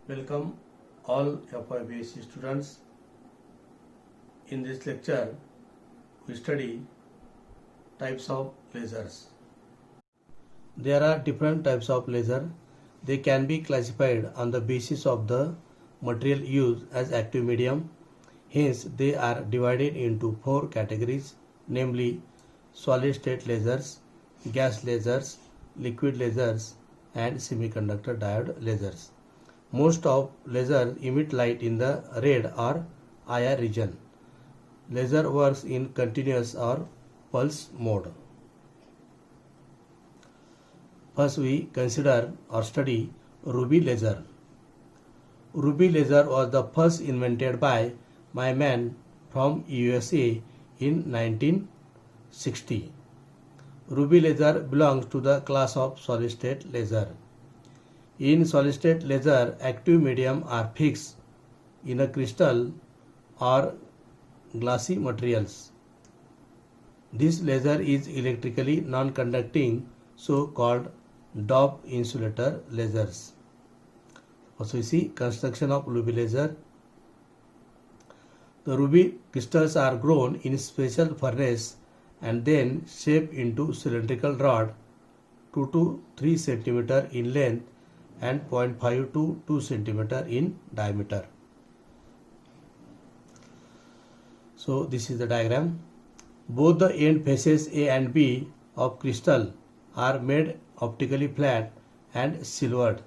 Welcome all FYBSc students. In this lecture, we study types of lasers. There are different types of laser. They can be classified on the basis of the material used as active medium. Hence, they are divided into four categories, namely solid state lasers, gas lasers, liquid lasers, and semiconductor diode lasers. Most of lasers emit light in the red or IR region. Laser works in continuous or pulse mode. First, we consider or study ruby laser. Ruby laser was the first invented by my man from USA in 1960. Ruby laser belongs to the class of solid state laser. In solid state laser, active medium are fixed in a crystal or glassy materials. This laser is electrically non-conducting, so called doped insulator lasers. Also, we see construction of ruby laser. The ruby crystals are grown in special furnace and then shaped into cylindrical rod 2 to 3 cm in length and 0.5 to 2 cm in diameter. So this is the diagram. Both the end faces A and B of crystal are made optically flat and silvered.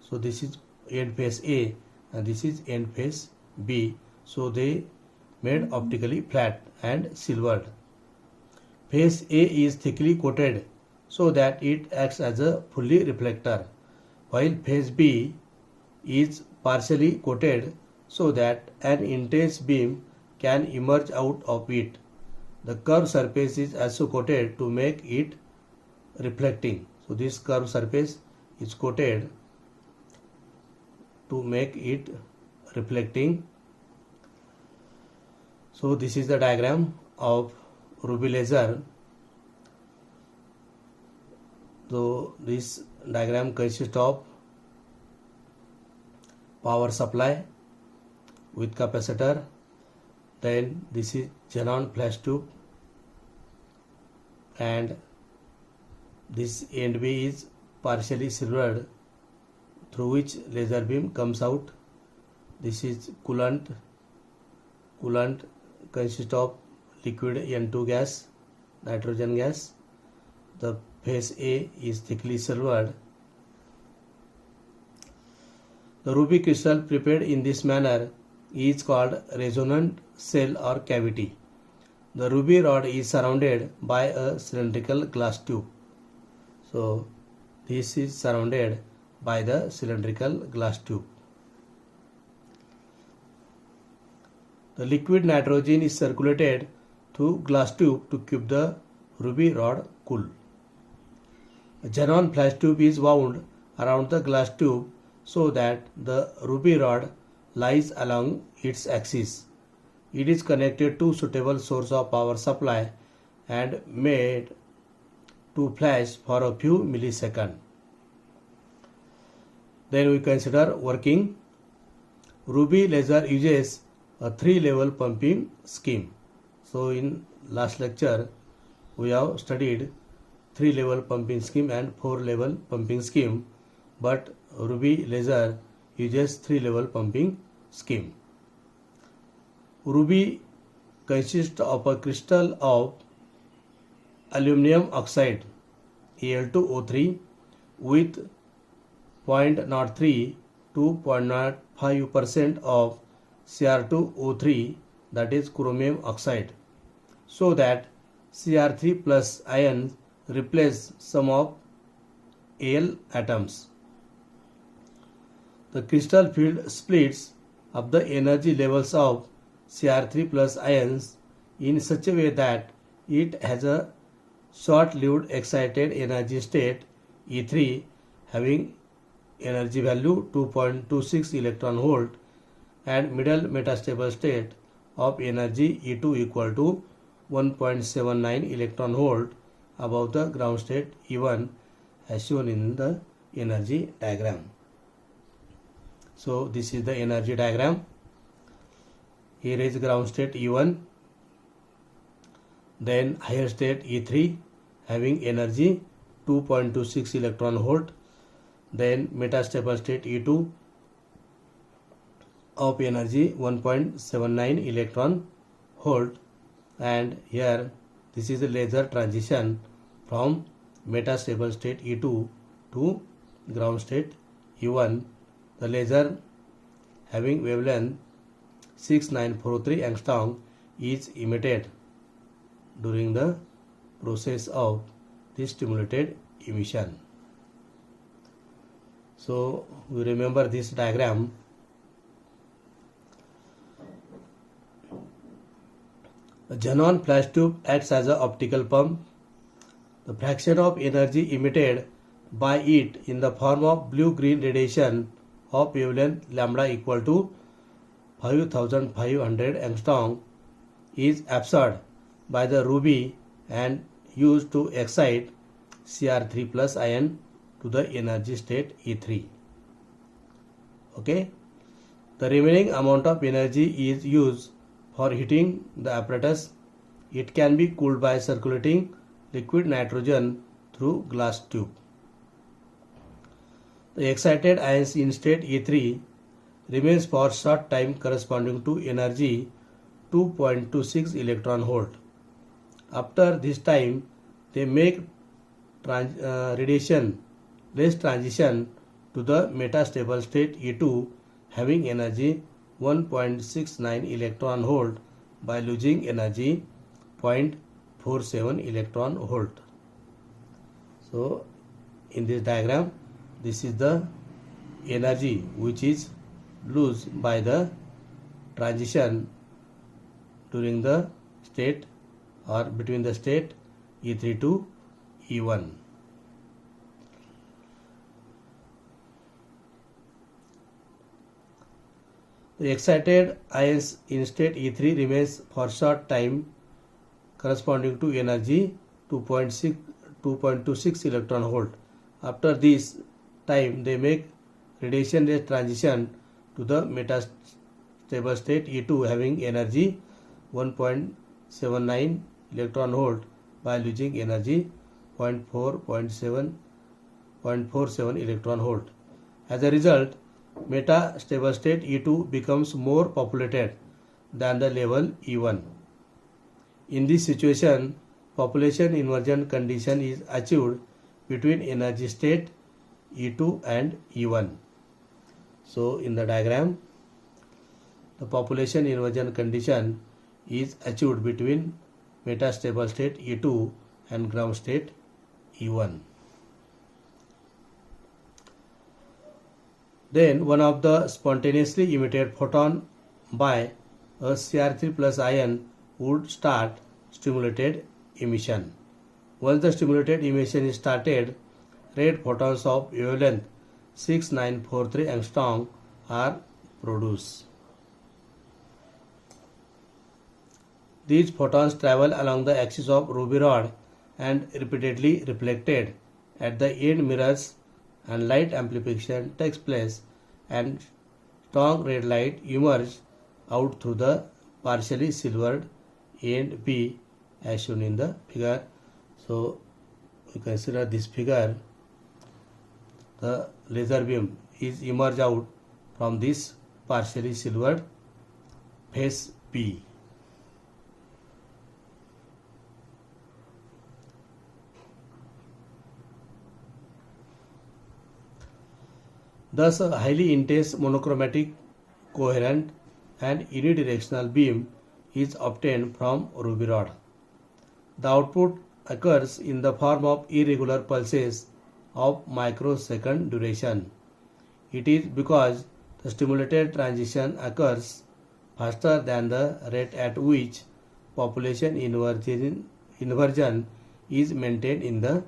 So this is end face A and this is end face B. So they made optically flat and silvered. Face A is thickly coated so that it acts as a fully reflector, while face B is partially coated so that an intense beam can emerge out of it. The curved surface is also coated to make it reflecting. So this curved surface is coated to make it reflecting. So this is the diagram of ruby laser. So this diagram consists of power supply with capacitor. Then this is xenon flash tube, and this end B is partially silvered through which laser beam comes out. This is coolant. Coolant consists of liquid N2 gas, nitrogen gas. The face A is thickly silvered. The ruby crystal prepared in this manner is called resonant cell or cavity. The ruby rod is surrounded by a cylindrical glass tube. So this is surrounded by the cylindrical glass tube. The liquid nitrogen is circulated through glass tube to keep the ruby rod cool. A xenon flash tube is wound around the glass tube so that the ruby rod lies along its axis. It is connected to suitable source of power supply and made to flash for a few milliseconds. Then we consider working. Ruby laser uses a 3-level pumping scheme. So in last lecture we have studied 3-level pumping scheme and 4-level pumping scheme, but ruby laser uses 3-level pumping scheme. Ruby consists of a crystal of aluminum oxide Al2O3 with 0.03 to 0.05% of Cr2O3, that is chromium oxide, so that Cr3 plus ions replace some of Al atoms. The crystal field splits up the energy levels of Cr3 plus ions in such a way that it has a short-lived excited energy state E3 having energy value 2.26 electron volt and middle metastable state of energy E2 equal to 1.79 electron volt above the ground state E1 as shown in the energy diagram. So this is the energy diagram. Here is ground state E1, then higher state E3 having energy 2.26 electron volt, then metastable state E2 of energy 1.79 electron volt, and here this is the laser transition from metastable state E2 to ground state E1. The laser having wavelength 6943 angstrom is emitted during the process of this stimulated emission. So we remember this diagram. A xenon flash tube acts as an optical pump. The fraction of energy emitted by it in the form of blue-green radiation of wavelength lambda equal to 5500 angstrom is absorbed by the ruby and used to excite Cr3 plus ion to the energy state E3. Okay. The remaining amount of energy is used for heating the apparatus. It can be cooled by circulating liquid nitrogen through glass tube. The excited ions in state E3 remains for short time corresponding to energy 2.26 electron volt. After this time, they make radiation less transition to the metastable state E2 having energy 1.69 electron volt by losing energy 0.47 electron volt. So in this diagram, this is the energy which is lost by the transition during the state or between the state E3 to E1. The excited ions in state E3 remains for short time corresponding to energy 2.26 electron volt. After this time, they make radiation transition to the metastable state E2 having energy 1.79 electron volt by losing energy 0.47 electron volt. As a result, metastable state E2 becomes more populated than the level E1. In this situation, population inversion condition is achieved between energy state E2 and E1. So in the diagram, the population inversion condition is achieved between metastable state E2 and ground state E1. Then one of the spontaneously emitted photon by a Cr3 plus ion would start stimulated emission. Once the stimulated emission is started, red photons of wavelength 6943 angstrom are produced. These photons travel along the axis of ruby rod and repeatedly reflected at the end mirrors, and light amplification takes place and strong red light emerges out through the partially silvered end B as shown in the figure. So we consider this figure. The laser beam is emerged out from this partially silvered face P. Thus, a highly intense monochromatic, coherent and unidirectional beam is obtained from ruby rod. The output occurs in the form of irregular pulses of microsecond duration. It is because the stimulated transition occurs faster than the rate at which population inversion is maintained in the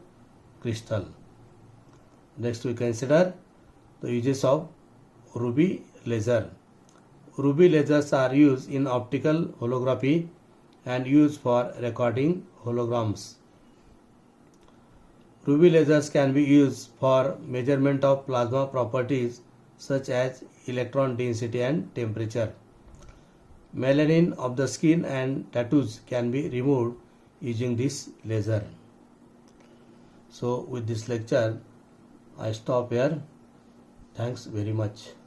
crystal. Next we consider the uses of ruby laser. Ruby lasers are used in optical holography and used for recording holograms. Ruby lasers can be used for measurement of plasma properties such as electron density and temperature. Melanin of the skin and tattoos can be removed using this laser. So with this lecture I stop here. Thanks very much.